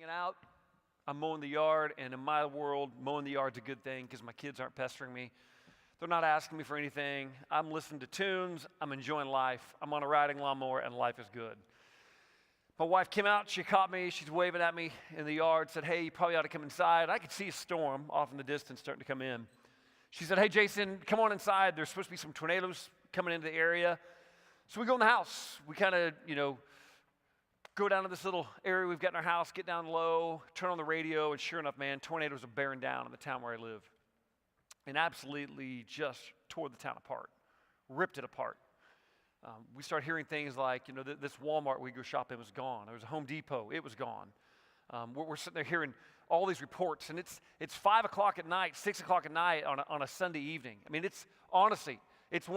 hanging out. I'm mowing the yard, and in my world, mowing the yard's a good thing because my kids aren't pestering me. They're not asking me for anything. I'm listening to tunes. I'm enjoying life. I'm on a riding lawnmower, and life is good. My wife came out. She caught me. She's waving at me in the yard, said, hey, you probably ought to come inside. I could see a storm off in the distance starting to come in. She said, hey, Jason, come on inside. There's supposed to be some tornadoes coming into the area. So we go in the house. We kind of, go down to this little area we've got in our house, get down low, turn on the radio, and sure enough, man, tornadoes are bearing down in the town where I live. And absolutely just tore the town apart, ripped it apart. We started hearing things like, this Walmart we go shop in was gone. There was a Home Depot, it was gone. We're sitting there hearing all these reports, and it's 5 o'clock at night, 6 o'clock at night on a Sunday evening. I mean, it's one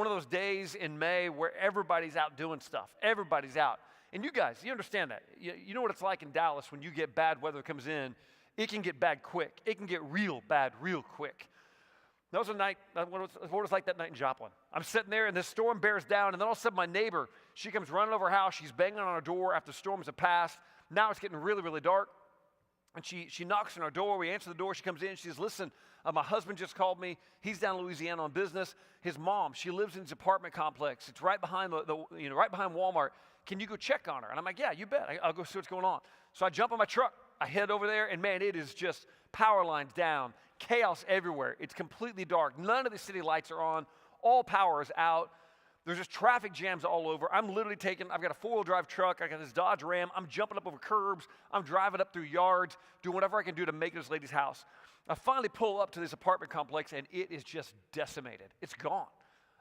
of those days in May where everybody's out doing stuff. Everybody's out. And you guys, you understand that. You know what it's like in Dallas when you get bad weather comes in. It can get bad quick. It can get real bad real quick. That was a night, what it was like that night in Joplin. I'm sitting there, and this storm bears down, and then all of a sudden my neighbor, she comes running over our house. She's banging on our door after the storms have passed. Now it's getting really, really dark. And she knocks on our door. We answer the door. She comes in. She says, listen, my husband just called me. He's down in Louisiana on business. His mom, she lives in his apartment complex. It's right behind right behind Walmart. Can you go check on her? And I'm like, yeah, you bet. I'll go see what's going on. So I jump on my truck. I head over there, and man, it is just power lines down, chaos everywhere. It's completely dark. None of the city lights are on. All power is out. There's just traffic jams all over. I'm literally I've got a four-wheel drive truck. I got this Dodge Ram. I'm jumping up over curbs. I'm driving up through yards, doing whatever I can do to make this lady's house. I finally pull up to this apartment complex, and it is just decimated. It's gone.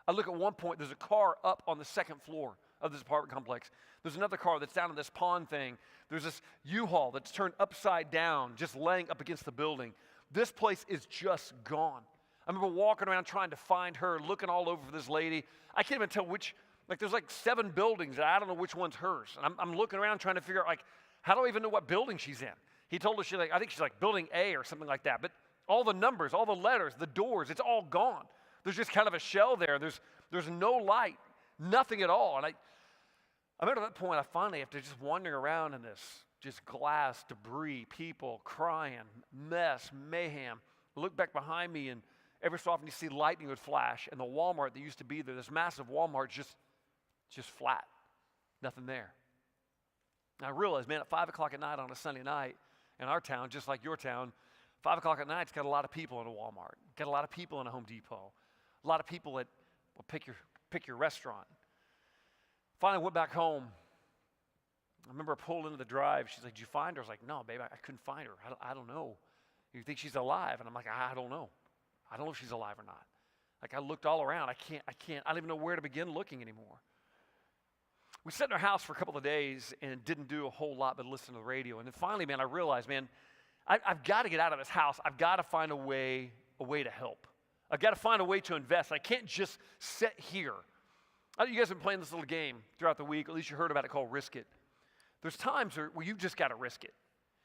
I look at one point, there's a car up on the second floor of this apartment complex. There's another car that's down in this pond thing. There's this U-Haul that's turned upside down, just laying up against the building. This place is just gone. I remember walking around trying to find her, looking all over for this lady. I can't even tell which, there's 7 buildings, and I don't know which one's hers. And I'm looking around trying to figure out, how do I even know what building she's in? He told us, I think she's building A or something like that. But all the numbers, all the letters, the doors, it's all gone. There's just kind of a shell there. There's no light, nothing at all. And I remember at that point, I finally, after just wandering around in this just glass, debris, people crying, mess, mayhem, look back behind me, and every so often you see lightning would flash, and the Walmart that used to be there, this massive Walmart, just flat, nothing there. And I realized, man, at 5 o'clock at night on a Sunday night in our town, just like your town, 5 o'clock at night, it's got a lot of people in a Walmart, got a lot of people in a Home Depot, a lot of people that will pick your restaurant. Finally went back home. I remember I pulled into the drive. She's like, did you find her? I was like, no, babe, I couldn't find her. I don't know. You think she's alive? And I'm like, I don't know. I don't know if she's alive or not. I looked all around. I don't even know where to begin looking anymore. We sat in our house for a couple of days and didn't do a whole lot but listen to the radio. And then finally, man, I realized, man, I've got to get out of this house. I've got to find a way to help. I've got to find a way to invest. I can't just sit here. You guys have been playing this little game throughout the week. At least you heard about it, called Risk It. There's times where you've just got to risk it.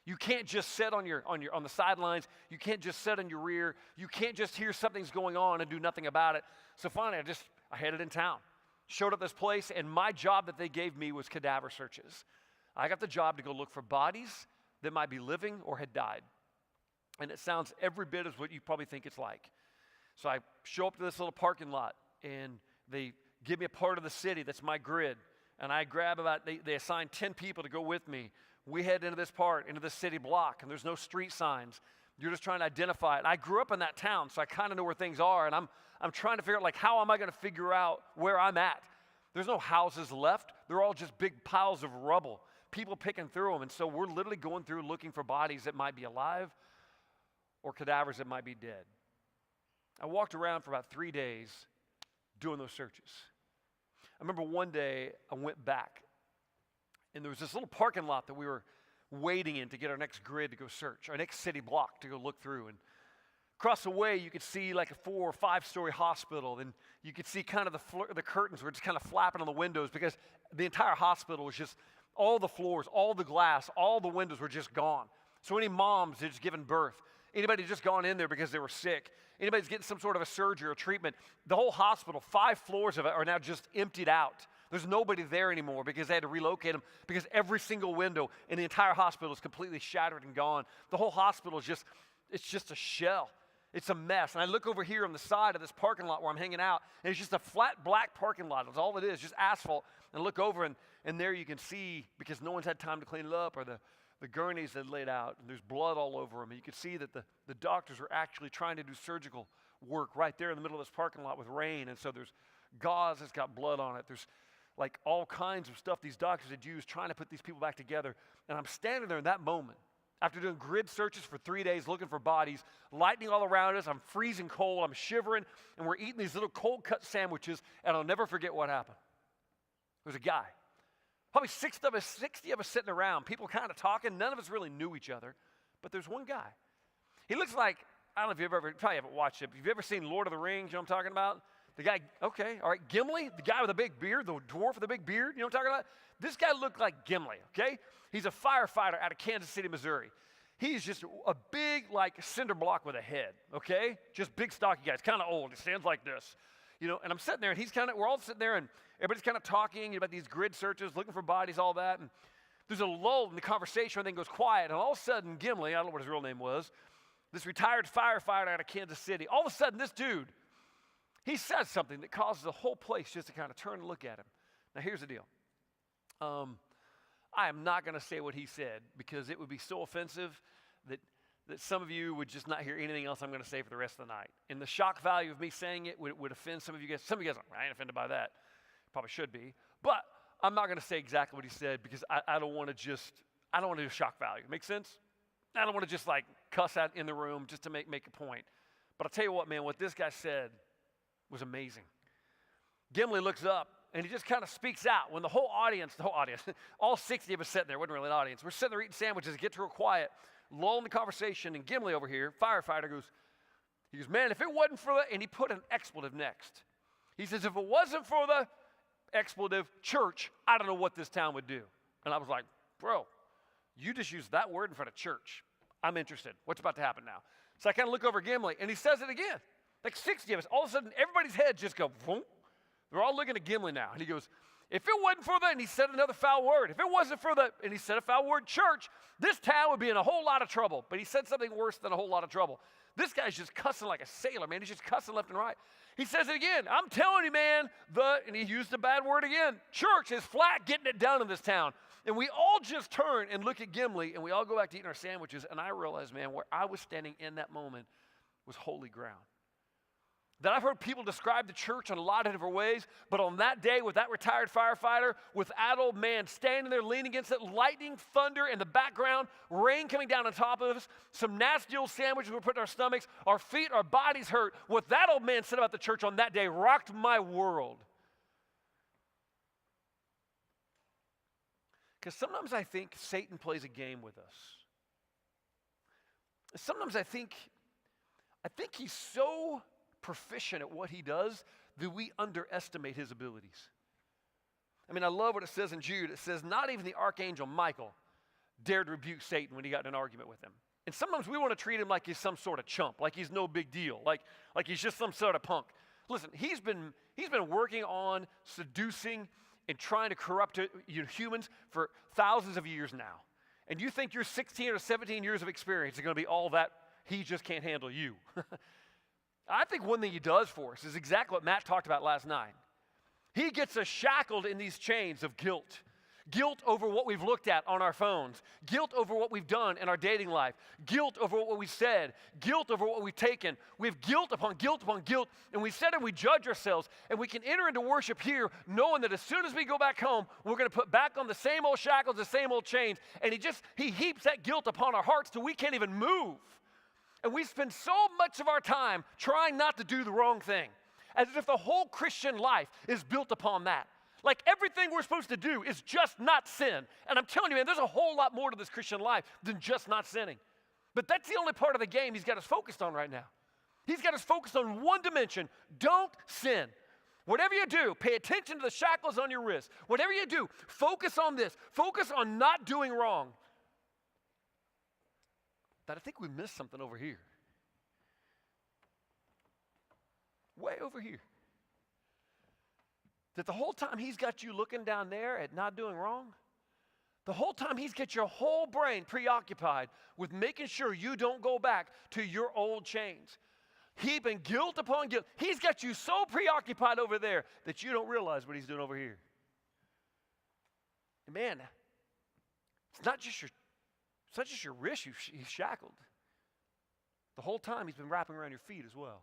You can't just sit on the sidelines. You can't just sit in your rear. You can't just hear something's going on and do nothing about it. So finally, I headed in town, showed up this place, and my job that they gave me was cadaver searches. I got the job to go look for bodies that might be living or had died. And it sounds every bit as what you probably think it's like. So I show up to this little parking lot, and they give me a part of the city that's my grid. And I grab they assign 10 people to go with me. We head into this city block, and there's no street signs. You're just trying to identify it. And I grew up in that town, so I kind of know where things are, and I'm trying to figure out, how am I going to figure out where I'm at? There's no houses left. They're all just big piles of rubble, people picking through them. And so we're literally going through looking for bodies that might be alive or cadavers that might be dead. I walked around for about 3 days doing those searches. I remember one day I went back, and there was this little parking lot that we were waiting in to get our next grid to go search, our next city block to go look through. And across the way, you could see a 4 or 5 story hospital, and you could see kind of the curtains were just kind of flapping on the windows because the entire hospital was just, all the floors, all the glass, all the windows were just gone. So any moms had just given birth, anybody just gone in there because they were sick, anybody's getting some sort of a surgery or treatment, the whole hospital, 5 floors of it are now just emptied out. There's nobody there anymore because they had to relocate him because every single window in the entire hospital is completely shattered and gone. The whole hospital is it's just a shell. It's a mess. And I look over here on the side of this parking lot where I'm hanging out, and it's just a flat black parking lot. That's all it is, just asphalt. And I look over, and there you can see, because no one's had time to clean it up, or the gurneys had laid out, and there's blood all over them. And you can see that the doctors were actually trying to do surgical work right there in the middle of this parking lot with rain. And so there's gauze that's got blood on it. There's like all kinds of stuff these doctors had used trying to put these people back together. And I'm standing there in that moment after doing grid searches for 3 days looking for bodies, lightning all around us. I'm freezing cold. I'm shivering. And we're eating these little cold cut sandwiches. And I'll never forget what happened. There was a guy, probably 60 of us sitting around, people kind of talking. None of us really knew each other. But there's one guy. He looks like, I don't know if you've probably haven't watched it, but have you ever seen Lord of the Rings? You know what I'm talking about? The guy, okay, all right, Gimli, the guy with the big beard, the dwarf with the big beard, you know what I'm talking about? This guy looked like Gimli, okay? He's a firefighter out of Kansas City, Missouri. He's just a big, like, cinder block with a head, okay? Just big, stocky guy. He's kind of old. He stands like this, you know, and I'm sitting there, and we're all sitting there, and everybody's kind of talking about these grid searches, looking for bodies, all that, and there's a lull in the conversation, everything goes quiet, and all of a sudden, Gimli, I don't know what his real name was, this retired firefighter out of Kansas City, all of a sudden, this dude, he says something that causes the whole place just to kind of turn and look at him. Now, here's the deal. I am not going to say what he said because it would be so offensive that some of you would just not hear anything else I'm going to say for the rest of the night. And the shock value of me saying it would offend some of you guys. Some of you guys are, I ain't offended by that. Probably should be. But I'm not going to say exactly what he said because I don't want to do shock value. Make sense? I don't want to just like cuss out in the room just to make a point. But I'll tell you what, man, what this guy said was amazing. Gimli looks up and he just kind of speaks out when the whole audience, all 60 of us sitting there, wasn't really an audience. We're sitting there eating sandwiches, it gets real quiet, lull in the conversation, and Gimli over here, firefighter, goes, man, if it wasn't for the, and he put an expletive next. He says, if it wasn't for the expletive church, I don't know what this town would do. And I was like, bro, you just used that word in front of church. I'm interested. What's about to happen now? So I kind of look over Gimli, and he says it again. Like 60 of us, all of a sudden, everybody's heads just go, boom. They're all looking at Gimli now. And he goes, if it wasn't for the, and he said another foul word. If it wasn't for the, and he said a foul word, church, this town would be in a whole lot of trouble. But he said something worse than a whole lot of trouble. This guy's just cussing like a sailor, man. He's just cussing left and right. He says it again. I'm telling you, man, and he used a bad word again. Church is flat getting it done in this town. And we all just turn and look at Gimli, and we all go back to eating our sandwiches. And I realized, man, where I was standing in that moment was holy ground. That I've heard people describe the church in a lot of different ways, but on that day with that retired firefighter, with that old man standing there leaning against it, lightning, thunder in the background, rain coming down on top of us, some nasty old sandwiches we're putting in our stomachs, our feet, our bodies hurt. What that old man said about the church on that day rocked my world. Because sometimes I think Satan plays a game with us. Sometimes I think he's so proficient at what he does that we underestimate his abilities. I mean, I love what it says in Jude. It says, not even the archangel Michael dared rebuke Satan when he got in an argument with him. And sometimes we want to treat him like he's some sort of chump, like he's no big deal, like he's just some sort of punk. Listen, he's been working on seducing and trying to corrupt humans for thousands of years now. And you think your 16 or 17 years of experience is going to be all that he just can't handle you. I think one thing he does for us is exactly what Matt talked about last night. He gets us shackled in these chains of guilt. Guilt over what we've looked at on our phones. Guilt over what we've done in our dating life. Guilt over what we said. Guilt over what we've taken. We have guilt upon guilt upon guilt, and we sit and we judge ourselves, and we can enter into worship here knowing that as soon as we go back home, we're going to put back on the same old shackles, the same old chains, and he heaps that guilt upon our hearts till we can't even move. And we spend so much of our time trying not to do the wrong thing, as if the whole Christian life is built upon that. Like everything we're supposed to do is just not sin. And I'm telling you, man, there's a whole lot more to this Christian life than just not sinning. But that's the only part of the game he's got us focused on right now. He's got us focused on one dimension. Don't sin. Whatever you do, pay attention to the shackles on your wrist. Whatever you do, focus on this. Focus on not doing wrong. But I think we missed something over here. Way over here. That the whole time he's got you looking down there at not doing wrong, the whole time he's got your whole brain preoccupied with making sure you don't go back to your old chains. Heaping guilt upon guilt. He's got you so preoccupied over there that you don't realize what he's doing over here. And man, it's not just your wrist he's shackled. The whole time he's been wrapping around your feet as well.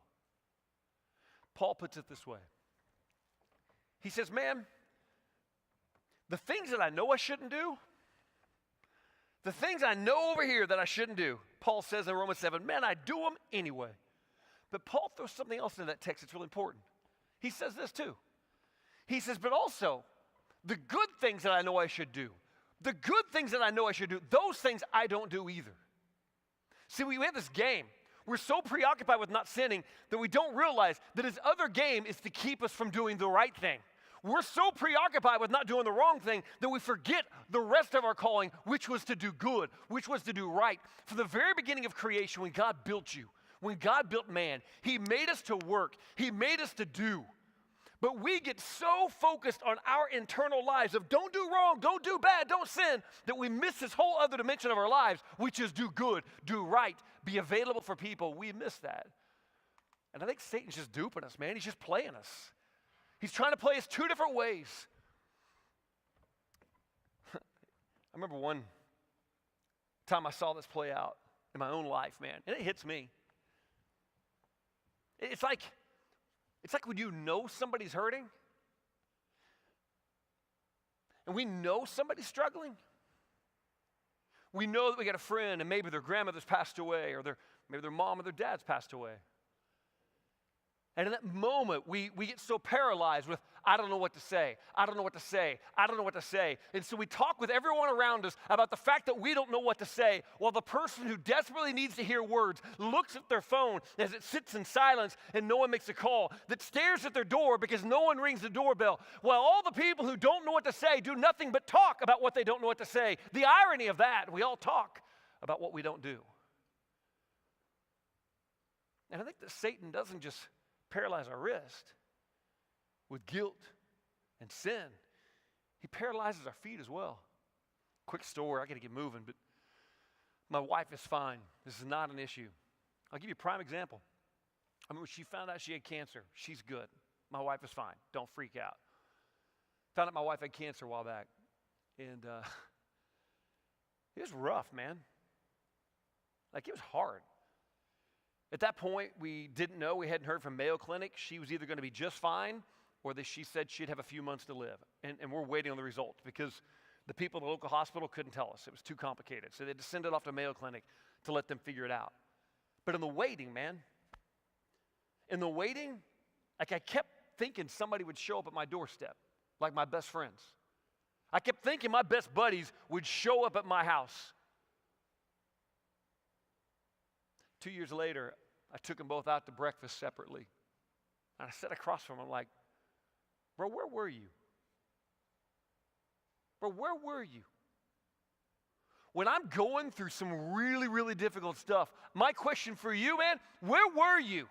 Paul puts it this way. He says, man, the things that I know I shouldn't do, the things I know over here that I shouldn't do, Paul says in Romans 7, man, I do them anyway. But Paul throws something else into that text that's really important. He says this too. He says, but also, the good things that I know I should do, the good things that I know I should do, those things I don't do either. See, we have this game. We're so preoccupied with not sinning that we don't realize that his other game is to keep us from doing the right thing. We're so preoccupied with not doing the wrong thing that we forget the rest of our calling, which was to do good, which was to do right. From the very beginning of creation, when God built you, when God built man, he made us to work. He made us to do. But we get so focused on our internal lives of don't do wrong, don't do bad, don't sin, that we miss this whole other dimension of our lives, which is do good, do right, be available for people. We miss that. And I think Satan's just duping us, man. He's just playing us. He's trying to play us two different ways. I remember one time I saw this play out in my own life, man, and it hits me. It's like when you know somebody's hurting, and we know somebody's struggling. We know that we got a friend, and maybe their grandmother's passed away, or maybe their mom or their dad's passed away. And in that moment, we get so paralyzed with, I don't know what to say. I don't know what to say. I don't know what to say. And so we talk with everyone around us about the fact that we don't know what to say, while the person who desperately needs to hear words looks at their phone as it sits in silence and no one makes a call, that stares at their door because no one rings the doorbell, while all the people who don't know what to say do nothing but talk about what they don't know what to say. The irony of that, we all talk about what we don't do. And I think that Satan doesn't just paralyze our wrist with guilt and sin. He paralyzes our feet as well. Quick story, I got to get moving, but my wife is fine. This is not an issue. I'll give you a prime example. I mean, when she found out she had cancer, she's good. My wife is fine. Don't freak out. Found out my wife had cancer a while back, and it was rough, man. Like, it was hard. At that point, we didn't know. We hadn't heard from Mayo Clinic. She was either going to be just fine or that she said she'd have a few months to live. And we're waiting on the results because the people at the local hospital couldn't tell us. It was too complicated. So they had to send it off to Mayo Clinic to let them figure it out. But in the waiting, man, like I kept thinking somebody would show up at my doorstep, like my best friends. I kept thinking my best buddies would show up at my house. 2 years later, I took them both out to breakfast separately. And I sat across from them like, bro, where were you? Bro, where were you? When I'm going through some really, really difficult stuff, my question for you, man, where were you?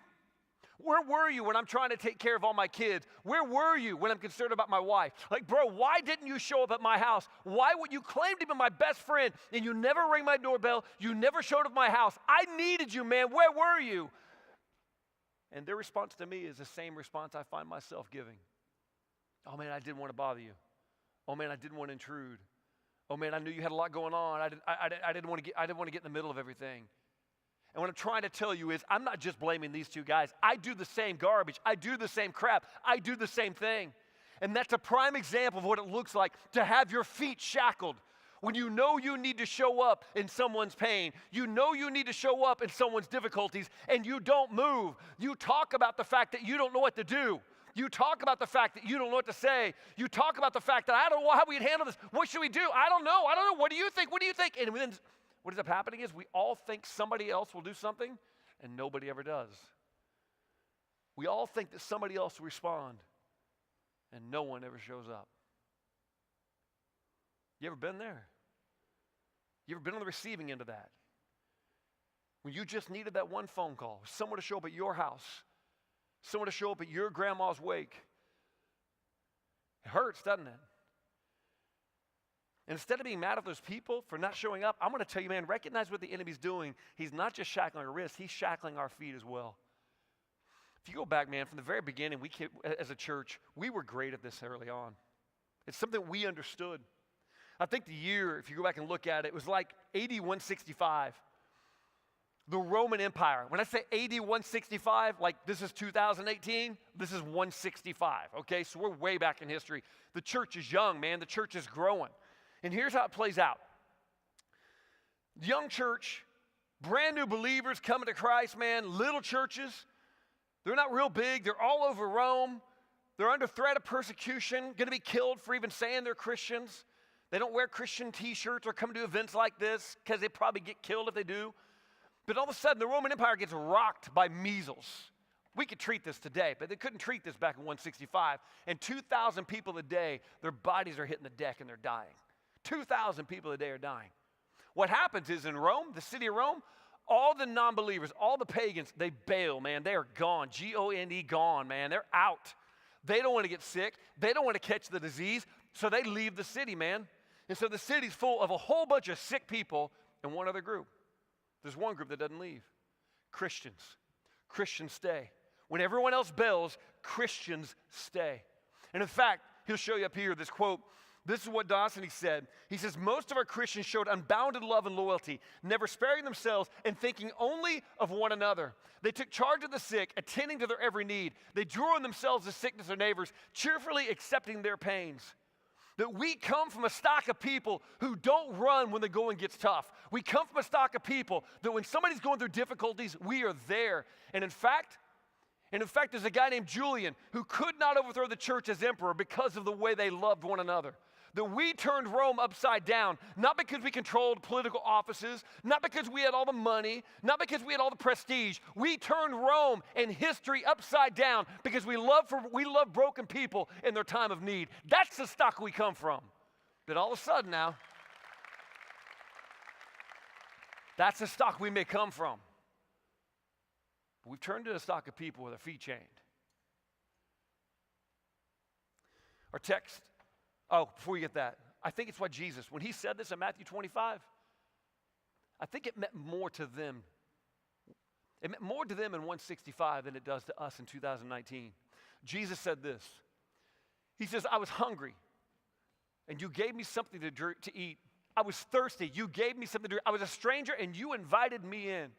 Where were you when I'm trying to take care of all my kids? Where were you when I'm concerned about my wife? Like, bro, why didn't you show up at my house? Why would you claim to be my best friend and you never rang my doorbell? You never showed up at my house. I needed you, man. Where were you? And their response to me is the same response I find myself giving. Oh, man, I didn't want to bother you. Oh, man, I didn't want to intrude. Oh, man, I knew you had a lot going on. I didn't want to get in the middle of everything. And what I'm trying to tell you is I'm not just blaming these two guys. I do the same garbage. I do the same crap. I do the same thing. And that's a prime example of what it looks like to have your feet shackled. When you know you need to show up in someone's pain, you know you need to show up in someone's difficulties, and you don't move. You talk about the fact that you don't know what to do. You talk about the fact that you don't know what to say. You talk about the fact that I don't know how we'd handle this. What should we do? I don't know. What do you think? What do you think? And then what ends up happening is we all think somebody else will do something, and nobody ever does. We all think that somebody else will respond, and no one ever shows up. You ever been there? You ever been on the receiving end of that? When you just needed that one phone call, someone to show up at your house, someone to show up at your grandma's wake, It hurts, doesn't it? And instead of being mad at those people for not showing up, I'm going to tell you, man, recognize what the enemy's doing. He's not just shackling our wrists, he's shackling our feet as well. If you go back, man, from the very beginning, as a church, we were great at this early on. It's something we understood. I think the year, if you go back and look at it, was like AD 165. The Roman Empire. When I say AD 165, like this is 2018, this is 165, okay? So we're way back in history. The church is young, man. The church is growing. And here's how it plays out. Young church, brand new believers coming to Christ, man. Little churches, they're not real big. They're all over Rome. They're under threat of persecution, going to be killed for even saying they're Christians. They don't wear Christian t-shirts or come to events like this because they probably get killed if they do. But all of a sudden, the Roman Empire gets rocked by measles. We could treat this today, but they couldn't treat this back in 165. And 2,000 people a day, their bodies are hitting the deck and they're dying. 2,000 people a day are dying. What happens is in Rome, the city of Rome, all the non-believers, all the pagans, they bail, man. They are gone. G-O-N-E, gone, man. They're out. They don't want to get sick. They don't want to catch the disease, so they leave the city, man. And so the city's full of a whole bunch of sick people and one other group. There's one group that doesn't leave. Christians. Christians stay. When everyone else bails, Christians stay. And in fact, he'll show you up here this quote. This is what Dawson said. He says, most of our Christians showed unbounded love and loyalty, never sparing themselves and thinking only of one another. They took charge of the sick, attending to their every need. They drew on themselves the sickness of their neighbors, cheerfully accepting their pains. That we come from a stock of people who don't run when the going gets tough. We come from a stock of people that when somebody's going through difficulties, we are there. And in fact, there's a guy named Julian who could not overthrow the church as emperor because of the way they loved one another. That we turned Rome upside down, not because we controlled political offices, not because we had all the money, not because we had all the prestige. We turned Rome and history upside down because we love broken people in their time of need. That's the stock we come from. But all of a sudden now, that's the stock we may come from. But we've turned to a stock of people with their feet chained. Our text. Oh, before you get that, I think it's what Jesus, when he said this in Matthew 25, I think it meant more to them. It meant more to them in 165 than it does to us in 2019. Jesus said this. He says, I was hungry, and you gave me something to eat. I was thirsty. You gave me something to drink. I was a stranger, and you invited me in.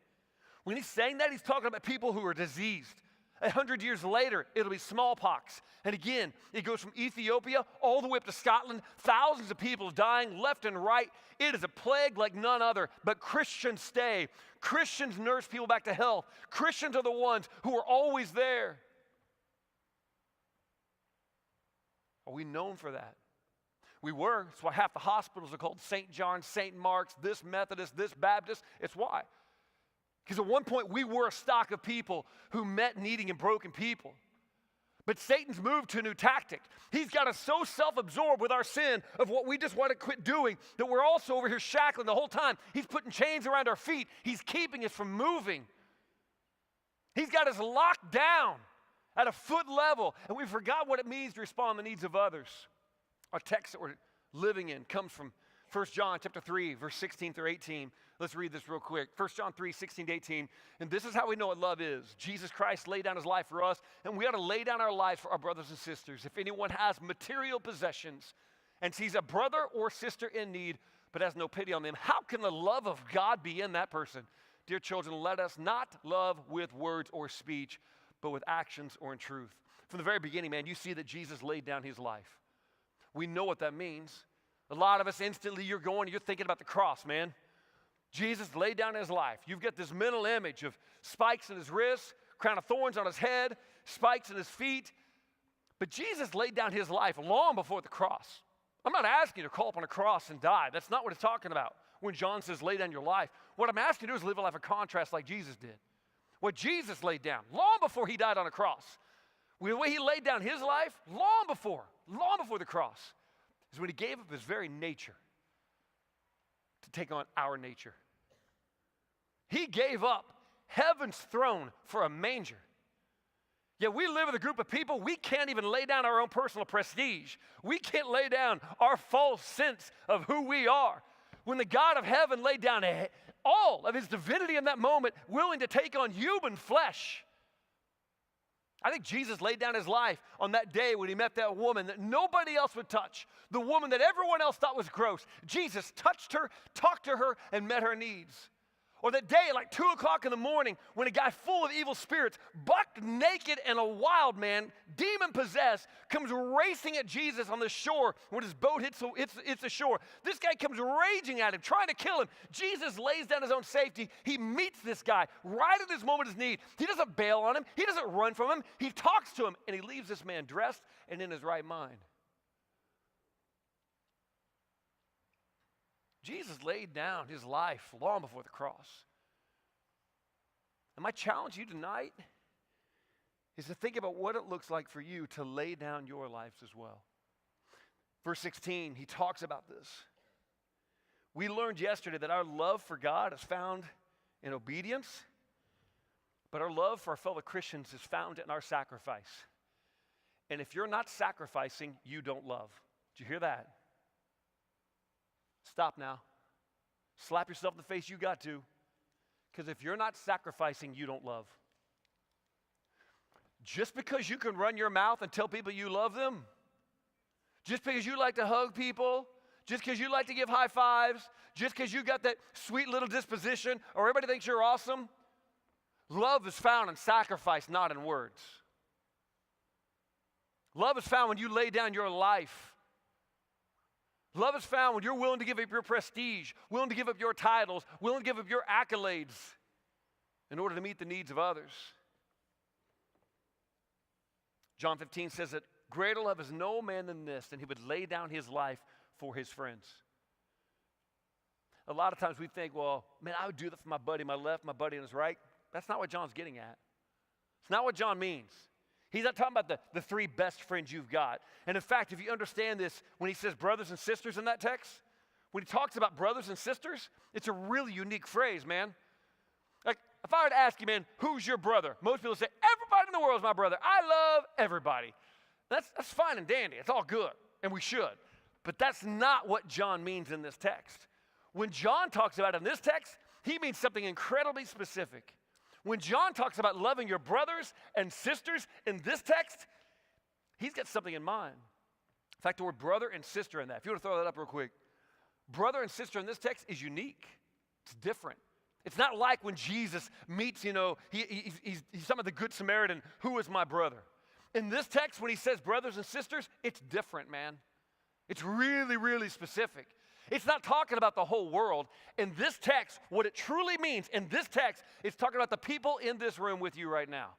When he's saying that, he's talking about people who are diseased. 100 years later, it'll be smallpox. And again, it goes from Ethiopia all the way up to Scotland. Thousands of people dying left and right. It is a plague like none other. But Christians stay. Christians nurse people back to health. Christians are the ones who are always there. Are we known for that? We were. That's why half the hospitals are called St. John's, St. Mark's, this Methodist, this Baptist. It's why. Because at one point, we were a stock of people who met needing and broken people. But Satan's moved to a new tactic. He's got us so self-absorbed with our sin of what we just want to quit doing that we're also over here shackling the whole time. He's putting chains around our feet. He's keeping us from moving. He's got us locked down at a foot level, and we forgot what it means to respond to the needs of others. Our text that we're living in comes from 1 John chapter 3, verse 16 through 18. Let's read this real quick. 1 John 3, 16 to 18. And this is how we know what love is. Jesus Christ laid down his life for us, and we ought to lay down our lives for our brothers and sisters. If anyone has material possessions and sees a brother or sister in need, but has no pity on them, how can the love of God be in that person? Dear children, let us not love with words or speech, but with actions or in truth. From the very beginning, man, you see that Jesus laid down his life. We know what that means. A lot of us instantly, you're thinking about the cross, man. Jesus laid down his life. You've got this mental image of spikes in his wrists, crown of thorns on his head, spikes in his feet. But Jesus laid down his life long before the cross. I'm not asking you to call up on a cross and die. That's not what it's talking about when John says lay down your life. What I'm asking you to do is live a life of contrast like Jesus did. What Jesus laid down long before he died on a cross. The way he laid down his life long before the cross is when he gave up his very nature to take on our nature. He gave up heaven's throne for a manger. Yeah, we live with a group of people, we can't even lay down our own personal prestige. We can't lay down our false sense of who we are. When the God of heaven laid down all of his divinity in that moment, willing to take on human flesh. I think Jesus laid down his life on that day when he met that woman that nobody else would touch, the woman that everyone else thought was gross. Jesus touched her, talked to her, and met her needs. Or that day, like 2 o'clock in the morning, when a guy full of evil spirits, buck naked and a wild man, demon-possessed, comes racing at Jesus on the shore when his boat hits the shore. This guy comes raging at him, trying to kill him. Jesus lays down his own safety. He meets this guy right at this moment of his need. He doesn't bail on him. He doesn't run from him. He talks to him, and he leaves this man dressed and in his right mind. Jesus laid down his life long before the cross. And my challenge to you tonight is to think about what it looks like for you to lay down your lives as well. Verse 16, he talks about this. We learned yesterday that our love for God is found in obedience, but our love for our fellow Christians is found in our sacrifice. And if you're not sacrificing, you don't love. Did you hear that? Stop now. Slap yourself in the face, you got to. Because if you're not sacrificing, you don't love. Just because you can run your mouth and tell people you love them, just because you like to hug people, just because you like to give high fives, just because you got that sweet little disposition, or everybody thinks you're awesome, love is found in sacrifice, not in words. Love is found when you lay down your life. Love is found when you're willing to give up your prestige, willing to give up your titles, willing to give up your accolades in order to meet the needs of others. John 15 says that greater love is no man than this, and he would lay down his life for his friends. A lot of times we think, well, man, I would do that for my buddy, my left, my buddy on his right. That's not what John's getting at. It's not what John means. He's not talking about the 3 best friends you've got. And in fact, if you understand this, when he says brothers and sisters in that text, when he talks about brothers and sisters, it's a really unique phrase, man. Like, if I were to ask you, man, who's your brother? Most people say, everybody in the world is my brother. I love everybody. That's fine and dandy. It's all good, and we should. But that's not what John means in this text. When John talks about it in this text, he means something incredibly specific. When John talks about loving your brothers and sisters in this text, he's got something in mind. In fact, the word brother and sister in that, if you want to throw that up real quick, brother and sister in this text is unique. It's different. It's not like when Jesus meets, he's some of the Good Samaritan, who is my brother. In this text, when he says brothers and sisters, it's different, man. It's really, really specific. It's not talking about the whole world. In this text, what it truly means in this text, it's talking about the people in this room with you right now.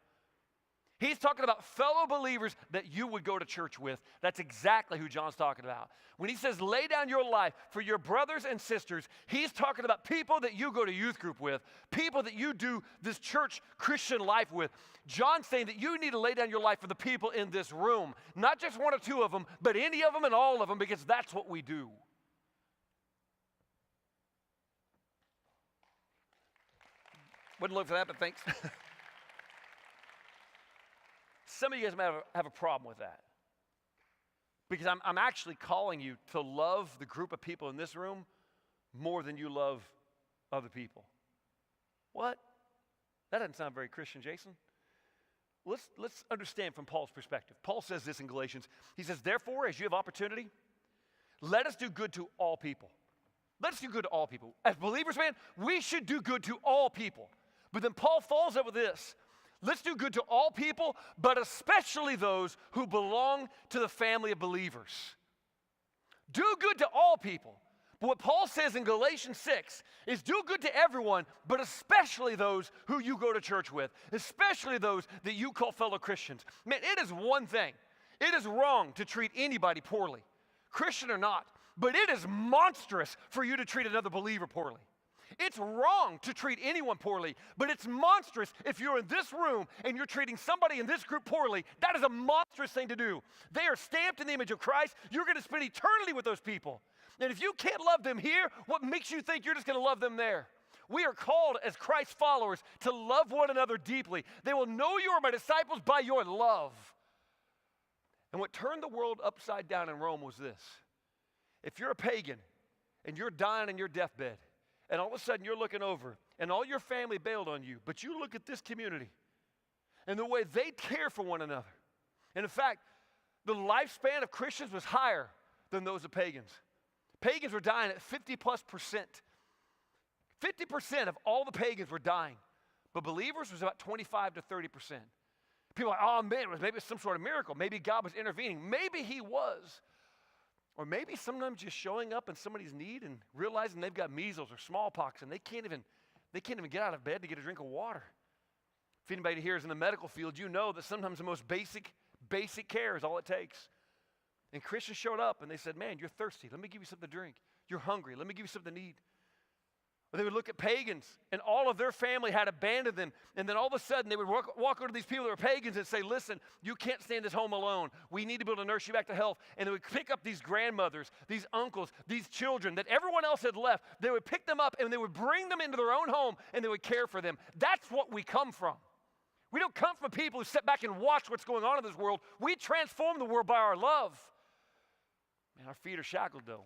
He's talking about fellow believers that you would go to church with. That's exactly who John's talking about. When he says lay down your life for your brothers and sisters, he's talking about people that you go to youth group with, people that you do this church Christian life with. John's saying that you need to lay down your life for the people in this room, not just 1 or 2 of them, but any of them and all of them, because that's what we do. Wouldn't look for that, but thanks. Some of you guys might have a problem with that. Because I'm actually calling you to love the group of people in this room more than you love other people. What? That doesn't sound very Christian, Jayson. Let's understand from Paul's perspective. Paul says this in Galatians. He says, therefore, as you have opportunity, let us do good to all people. Let's do good to all people. As believers, man, we should do good to all people. But then Paul follows up with this. Let's do good to all people, but especially those who belong to the family of believers. Do good to all people. But what Paul says in Galatians 6 is do good to everyone, but especially those who you go to church with, especially those that you call fellow Christians. Man, it is one thing. It is wrong to treat anybody poorly, Christian or not, but it is monstrous for you to treat another believer poorly. It's wrong to treat anyone poorly, but it's monstrous if you're in this room and you're treating somebody in this group poorly. That is a monstrous thing to do. They are stamped in the image of Christ. You're going to spend eternity with those people. And if you can't love them here, what makes you think you're just going to love them there? We are called as Christ followers to love one another deeply. They will know you are my disciples by your love. And what turned the world upside down in Rome was this. If you're a pagan and you're dying in your deathbed, and all of a sudden you're looking over and all your family bailed on you, but you look at this community and the way they care for one another. And in fact, the lifespan of Christians was higher than those of pagans. Pagans were dying at 50+%. 50% of all the pagans were dying, but believers was about 25 to 30%. People are like, oh man, maybe it's some sort of miracle. Maybe God was intervening. Maybe he was. Or maybe sometimes just showing up in somebody's need and realizing they've got measles or smallpox and they can't even get out of bed to get a drink of water. If anybody here is in the medical field, you know that sometimes the most basic care is all it takes. And Christians showed up and they said, man, you're thirsty. Let me give you something to drink. You're hungry. Let me give you something to eat. Or they would look at pagans and all of their family had abandoned them. And then all of a sudden they would walk over to these people that were pagans and say, listen, you can't stand this home alone. We need to be able to nurse you back to health. And they would pick up these grandmothers, these uncles, these children that everyone else had left. They would pick them up and they would bring them into their own home and they would care for them. That's what we come from. We don't come from people who sit back and watch what's going on in this world. We transform the world by our love. Man, our feet are shackled though.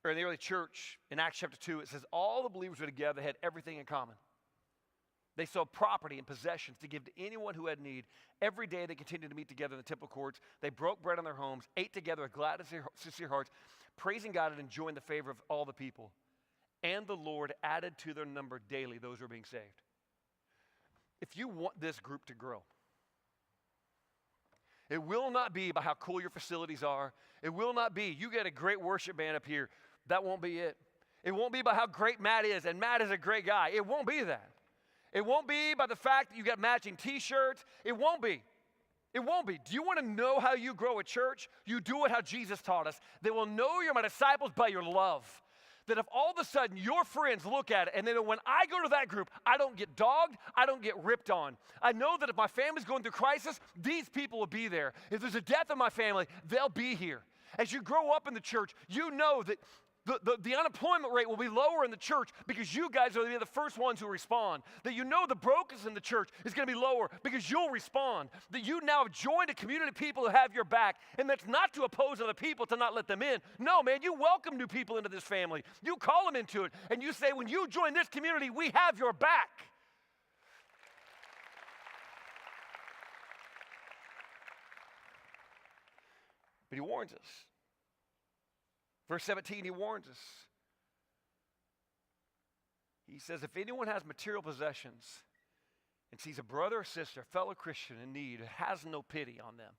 Or in the early church, in Acts chapter 2, it says all the believers were together, they had everything in common. They sold property and possessions to give to anyone who had need. Every day they continued to meet together in the temple courts. They broke bread in their homes, ate together with glad and sincere hearts, praising God and enjoying the favor of all the people. And the Lord added to their number daily those who are being saved. If you want this group to grow, it will not be by how cool your facilities are. It will not be, you get a great worship band up here. That won't be it. It won't be by how great Matt is, and Matt is a great guy. It won't be that. It won't be by the fact that you got matching t-shirts. It won't be. It won't be. Do you want to know how you grow a church? You do it how Jesus taught us. They will know you're my disciples by your love. That if all of a sudden your friends look at it and they know when I go to that group, I don't get dogged, I don't get ripped on. I know that if my family's going through crisis, these people will be there. If there's a death in my family, they'll be here. As you grow up in the church, you know that the unemployment rate will be lower in the church because you guys are the first ones who respond. That you know the brokenness in the church is going to be lower because you'll respond. That you now have joined a community of people who have your back. And that's not to oppose other people to not let them in. No, man, you welcome new people into this family. You call them into it. And you say, when you join this community, we have your back. But he warns us. Verse 17, he warns us. He says, if anyone has material possessions and sees a brother or sister, a fellow Christian in need, has no pity on them.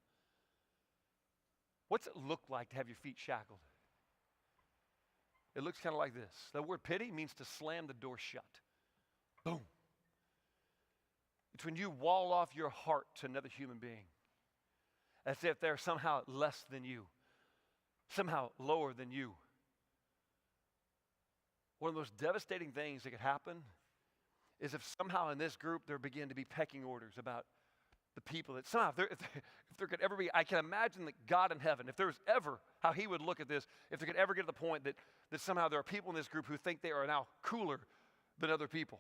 What's it look like to have your feet shackled? It looks kind of like this. The word pity means to slam the door shut. Boom. It's when you wall off your heart to another human being as if they're somehow less than you. Somehow lower than you. One of the most devastating things that could happen is if somehow in this group there begin to be pecking orders about the people that somehow, if there could ever be, I can imagine that God in heaven, if there was ever how he would look at this, if there could ever get to the point that somehow there are people in this group who think they are now cooler than other people.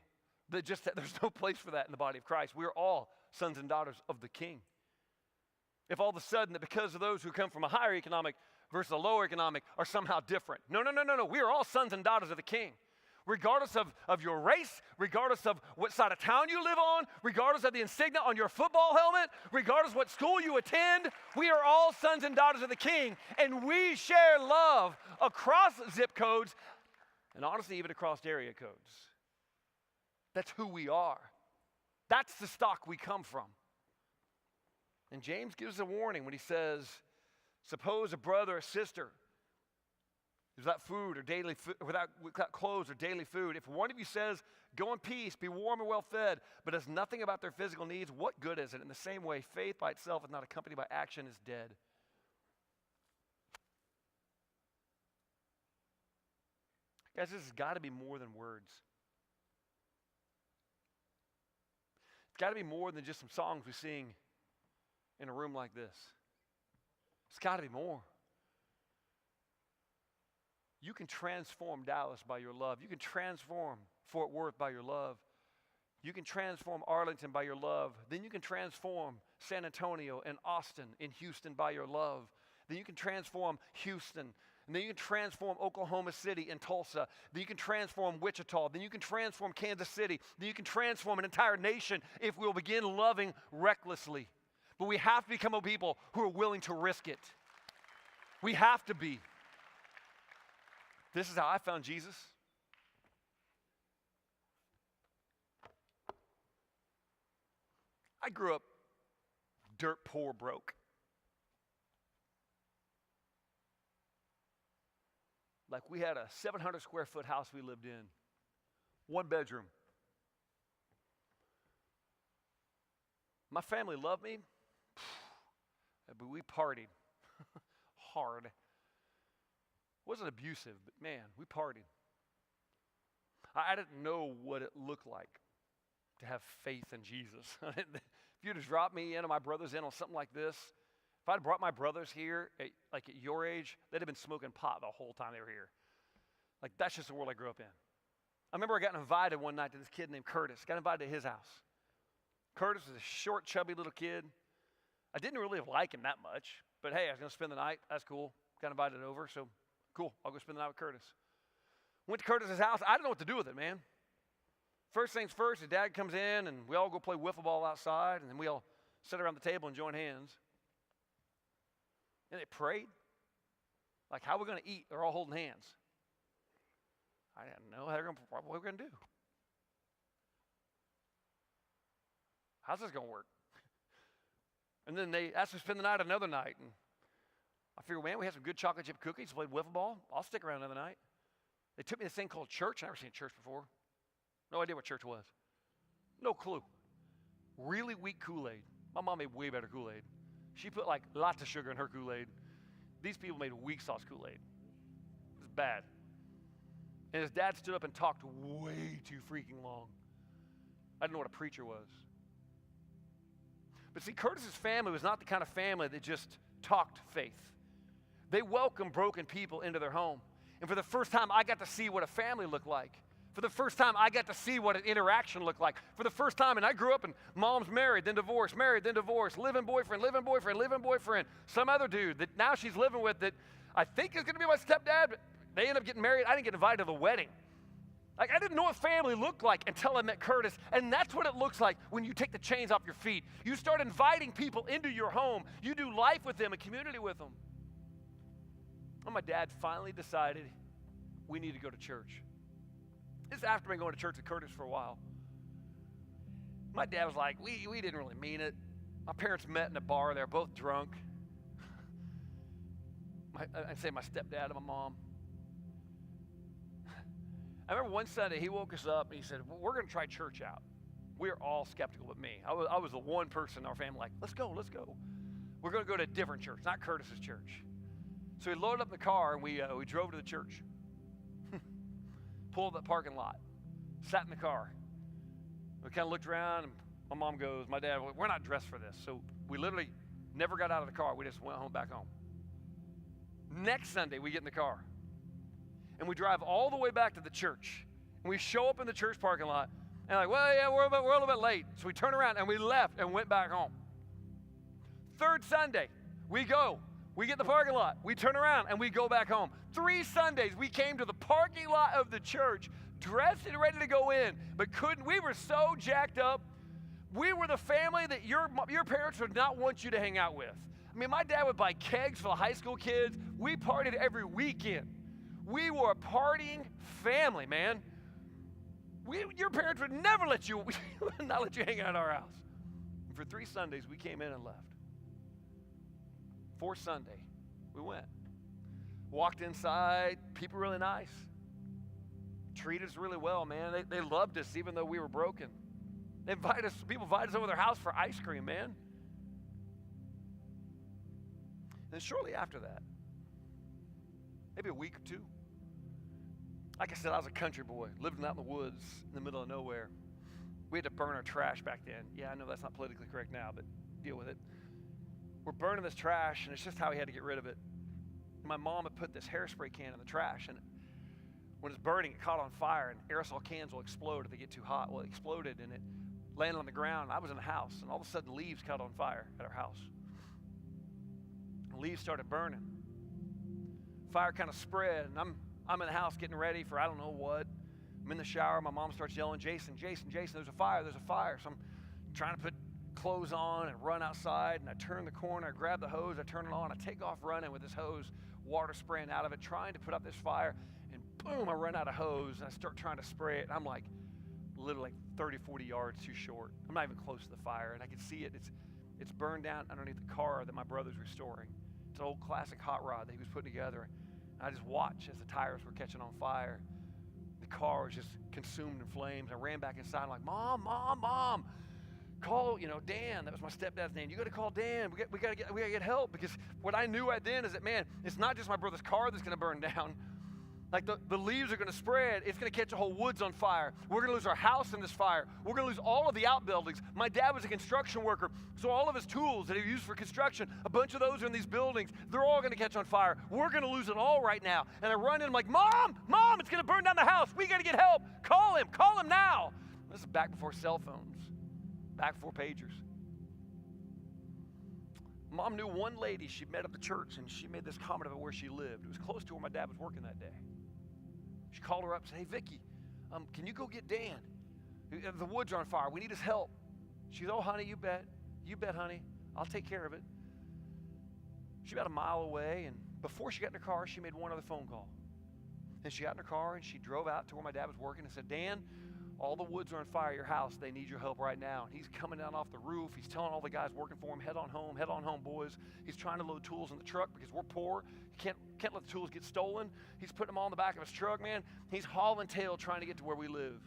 That just, there's no place for that in the body of Christ. We are all sons and daughters of the King. If all of a sudden that because of those who come from a higher economic versus a lower economic are somehow different. No. We are all sons and daughters of the King. Regardless of your race, regardless of what side of town you live on, regardless of the insignia on your football helmet, regardless what school you attend, we are all sons and daughters of the King. And we share love across zip codes and honestly even across area codes. That's who we are. That's the stock we come from. And James gives a warning when he says, suppose a brother or sister is without food or daily without clothes or daily food. If one of you says, go in peace, be warm and well fed, but does nothing about their physical needs, what good is it? In the same way, faith by itself is not accompanied by action is dead. Guys, this has got to be more than words. It's got to be more than just some songs we sing in a room like this. It's got to be more. You can transform Dallas by your love. You can transform Fort Worth by your love. You can transform Arlington by your love. Then you can transform San Antonio and Austin and Houston by your love. Then you can transform Houston. And then you can transform Oklahoma City and Tulsa. Then you can transform Wichita. Then you can transform Kansas City. Then you can transform an entire nation if we'll begin loving recklessly. But we have to become a people who are willing to risk it. We have to be. This is how I found Jesus. I grew up dirt poor, broke. Like we had a 700 square foot house we lived in, 1 bedroom. My family loved me, but we partied hard. Wasn't abusive, but man, we partied. I didn't know what it looked like to have faith in Jesus. If you'd have dropped me in or my brothers in on something like this, if I'd brought my brothers here, at your age, they'd have been smoking pot the whole time they were here. Like, that's just the world I grew up in. I remember I got invited one night to this kid named Curtis. Got invited to his house. Curtis was a short, chubby little kid. I didn't really like him that much, but hey, I was going to spend the night. That's cool. Got invited over, so cool. I'll go spend the night with Curtis. Went to Curtis's house. I didn't know what to do with it, man. First things first, his dad comes in, and we all go play wiffle ball outside, and then we all sit around the table and join hands. And they prayed. Like, how are we going to eat? They're all holding hands. I didn't know what we're going to do. How's this going to work? And then they asked us to spend the night another night. And I figured, man, we had some good chocolate chip cookies, played wiffle ball. I'll stick around another night. They took me to this thing called church. I've never seen church before. No idea what church was. No clue. Really weak Kool-Aid. My mom made way better Kool-Aid. She put like lots of sugar in her Kool-Aid. These people made weak sauce Kool-Aid. It was bad. And his dad stood up and talked way too freaking long. I didn't know what a preacher was. But see, Curtis's family was not the kind of family that just talked faith. They welcomed broken people into their home. And for the first time, I got to see what a family looked like. For the first time, I got to see what an interaction looked like. For the first time, and I grew up and mom's married, then divorced, living boyfriend, some other dude that now she's living with that I think is going to be my stepdad, but they end up getting married. I didn't get invited to the wedding. Like, I didn't know what family looked like until I met Curtis, and that's what it looks like when you take the chains off your feet. You start inviting people into your home. You do life with them and community with them. Well, my dad finally decided we need to go to church. This is after been going to church with Curtis for a while. My dad was like, we didn't really mean it. My parents met in a bar. They were both drunk. I'd say my stepdad and my mom. I remember one Sunday he woke us up and he said, well, we're going to try church out. We were all skeptical but me. I was the one person in our family like, let's go. We're going to go to a different church, not Curtis's church. So we loaded up the car and we drove to the church. Pulled up the parking lot, sat in the car. We kind of looked around and my mom goes, my dad, we're not dressed for this. So we literally never got out of the car. We just went back home. Next Sunday, we get in the car. And we drive all the way back to the church. And we show up in the church parking lot. And like, well, yeah, we're a little bit late. So we turned around and we left and went back home. Third Sunday, we go. We get in the parking lot. We turn around and we go back home. 3 Sundays, we came to the parking lot of the church, dressed and ready to go in, but couldn't. We were so jacked up. We were the family that your parents would not want you to hang out with. I mean, my dad would buy kegs for the high school kids. We partied every weekend. We were a partying family, man. Your parents would never let you hang out at our house. And for 3 Sundays, we came in and left. 4th Sunday, we went. Walked inside, people really nice. Treated us really well, man. They loved us even though we were broken. People invited us over their house for ice cream, man. And then shortly after that, maybe a week or 2, like I said, I was a country boy, living out in the woods in the middle of nowhere. We had to burn our trash back then. Yeah, I know that's not politically correct now, but deal with it. We're burning this trash, and it's just how we had to get rid of it. My mom had put this hairspray can in the trash, and When it's burning, it caught on fire, and aerosol cans will explode if they get too hot. Well, it exploded, and it landed on the ground. I was in the house, and all of a sudden, leaves caught on fire at our house. The leaves started burning. Fire kind of spread, and I'm in the house getting ready for I don't know what. I'm in the shower. My mom starts yelling, Jayson, Jayson, Jayson, there's a fire, there's a fire. So I'm trying to put clothes on and run outside, and I turn the corner, I grab the hose, I turn it on, I take off running with this hose, water spraying out of it, trying to put up this fire, and boom, I run out of hose, and I start trying to spray it, and I'm like literally 30, 40 yards too short. I'm not even close to the fire, and I can see it. It's burned down underneath the car that my brother's restoring. It's an old classic hot rod that he was putting together. And I just watched as the tires were catching on fire. The car was just consumed in flames. I ran back inside. I'm like, Mom, Mom, Mom, call, Dan. That was my stepdad's name. You got to call Dan. We got to get help, because what I knew right then is that, man, it's not just my brother's car that's going to burn down. Like the leaves are going to spread. It's going to catch the whole woods on fire. We're going to lose our house in this fire. We're going to lose all of the outbuildings. My dad was a construction worker, so all of his tools that he used for construction, a bunch of those are in these buildings. They're all going to catch on fire. We're going to lose it all right now. And I run in, I'm like, Mom, it's going to burn down the house. We got to get help. Call him now. This is back before cell phones, back before pagers. Mom knew one lady she met at the church, and she made this comment about where she lived. It was close to where my dad was working that day. She called her up and said, hey, Vicki, can you go get Dan? The woods are on fire. We need his help. She said, oh, honey, you bet. You bet, honey. I'll take care of it. She about a mile away, and before she got in her car, she made one other phone call. And she got in her car, and she drove out to where my dad was working and said, Dan, all the woods are on fire at your house. They need your help right now. And he's coming down off the roof. He's telling all the guys working for him, head on home, boys. He's trying to load tools in the truck because we're poor. You can't let the tools get stolen. He's putting them all in the back of his truck, man. He's hauling tail trying to get to where we live.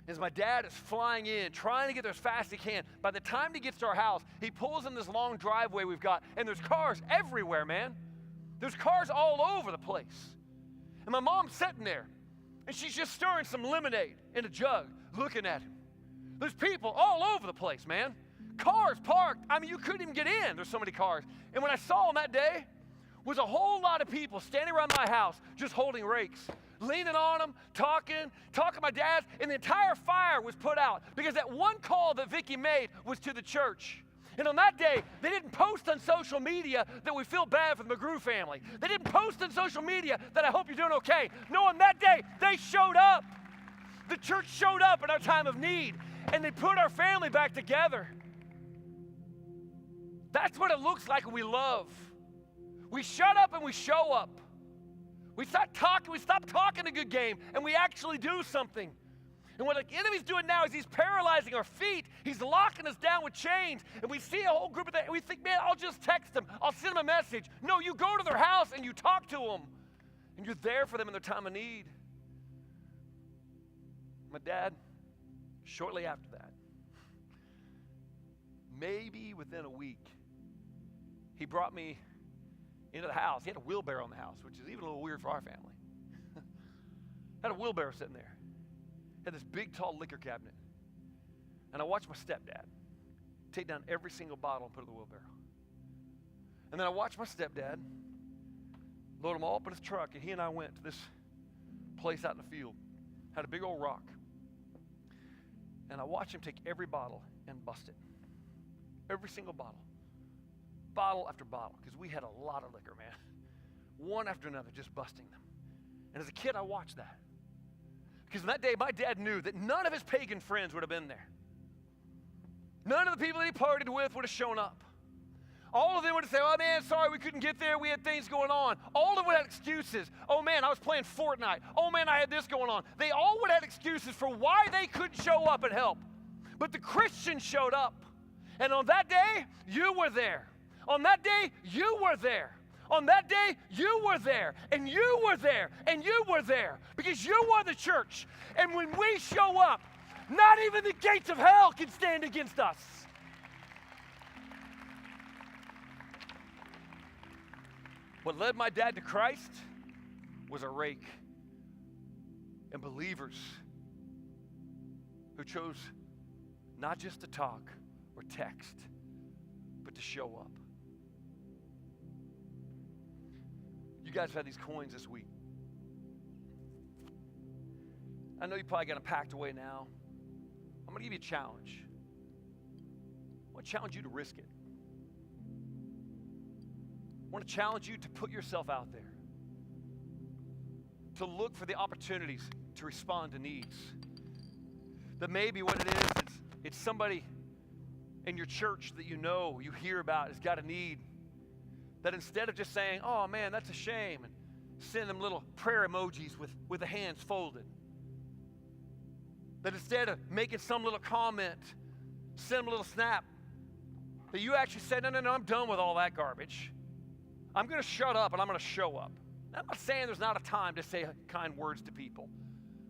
As my dad is flying in, trying to get there as fast as he can, by the time he gets to our house, he pulls in this long driveway we've got, and there's cars everywhere, man. There's cars all over the place. And my mom's sitting there, and she's just stirring some lemonade in a jug, looking at him. There's people all over the place, man. Cars parked. I mean, you couldn't even get in. There's so many cars. And when I saw him that day, was a whole lot of people standing around my house just holding rakes, leaning on them, talking to my dad, and the entire fire was put out because that one call that Vicki made was to the church. And on that day, they didn't post on social media that we feel bad for the McGrew family. They didn't post on social media that I hope you're doing okay. No, on that day, they showed up. The church showed up in our time of need, and they put our family back together. That's what it looks like when we love. We shut up and we show up. We stop talking a good game, and we actually do something. And what the enemy's doing now is he's paralyzing our feet. He's locking us down with chains. And we see a whole group of that, and we think, man, I'll just text them. I'll send them a message. No, you go to their house and you talk to them. And you're there for them in their time of need. My dad, shortly after that, maybe within a week, he brought me into the house. He had a wheelbarrow in the house, which is even a little weird for our family. Had a wheelbarrow sitting there. Had this big, tall liquor cabinet. And I watched my stepdad take down every single bottle and put it in the wheelbarrow. And then I watched my stepdad load them all up in his truck, and he and I went to this place out in the field. Had a big old rock. And I watched him take every bottle and bust it. Every single bottle. Bottle after bottle, because we had a lot of liquor, man. One after another, just busting them. And as a kid, I watched that. Because that day, my dad knew that none of his pagan friends would have been there. None of the people that he partied with would have shown up. All of them would have said, oh man, sorry we couldn't get there, we had things going on. All of them would have excuses. Oh man, I was playing Fortnite. Oh man, I had this going on. They all would have excuses for why they couldn't show up and help. But the Christians showed up. And on that day, you were there. On that day, you were there. On that day, you were there, and you were there, and you were there, because you were the church. And when we show up, not even the gates of hell can stand against us. What led my dad to Christ was a rake and believers who chose not just to talk or text, but to show up. You guys have had these coins this week. I know you probably got them packed away now. I'm going to give you a challenge. I want to challenge you to risk it. I want to challenge you to put yourself out there, to look for the opportunities to respond to needs. That maybe what it is, it's somebody in your church that you know, you hear about, has got a need. That instead of just saying, oh man, that's a shame, and send them little prayer emojis with the hands folded. That instead of making some little comment, send them a little snap, that you actually say, no, I'm done with all that garbage. I'm going to shut up and I'm going to show up. Now, I'm not saying there's not a time to say kind words to people,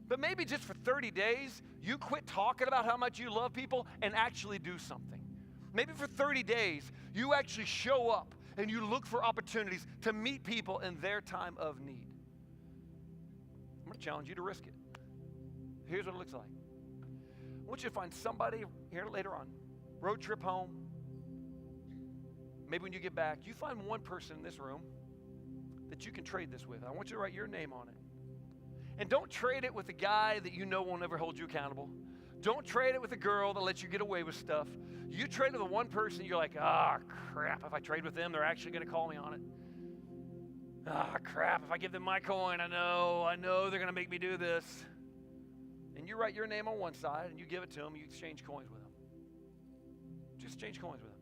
but maybe just for 30 days, you quit talking about how much you love people and actually do something. Maybe for 30 days, you actually show up and you look for opportunities to meet people in their time of need. I'm going to challenge you to risk it. Here's what it looks like. I want you to find somebody here later on, road trip home. Maybe when you get back, you find one person in this room that you can trade this with. I want you to write your name on it. And don't trade it with a guy that you know will never hold you accountable. Don't trade it with a girl that lets you get away with stuff. You trade it with one person, you're like, crap, if I trade with them, they're actually going to call me on it. Crap, if I give them my coin, I know they're going to make me do this. And you write your name on one side and you give it to them, you exchange coins with them. Just exchange coins with them.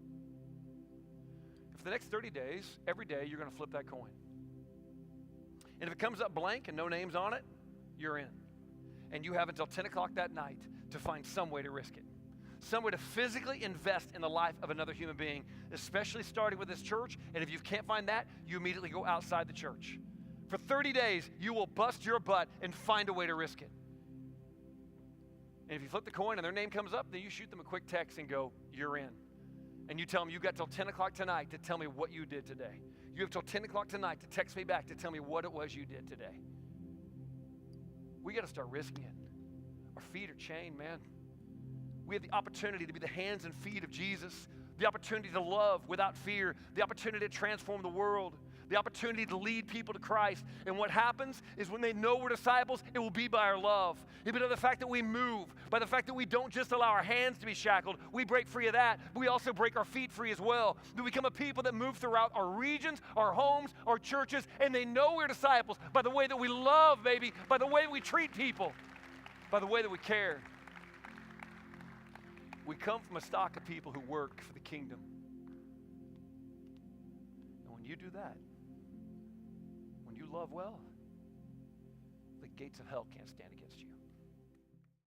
For the next 30 days, every day, you're going to flip that coin. And if it comes up blank and no names on it, you're in. And you have until 10 o'clock that night to find some way to risk it. Some way to physically invest in the life of another human being, especially starting with this church. And if you can't find that, you immediately go outside the church. For 30 days, you will bust your butt and find a way to risk it. And if you flip the coin and their name comes up, then you shoot them a quick text and go, you're in. And you tell them, you got till 10 o'clock tonight to tell me what you did today. You have till 10 o'clock tonight to text me back to tell me what it was you did today. We got to start risking it. Our feet are chained, man. We have the opportunity to be the hands and feet of Jesus, the opportunity to love without fear, the opportunity to transform the world, the opportunity to lead people to Christ. And what happens is when they know we're disciples, it will be by our love. It'll be by the fact that we move, by the fact that we don't just allow our hands to be shackled. We break free of that, but we also break our feet free as well. We become a people that move throughout our regions, our homes, our churches, and they know we're disciples by the way that we love, baby, by the way we treat people, by the way that we care. We come from a stock of people who work for the kingdom. And when you do that, when you love well, the gates of hell can't stand against you.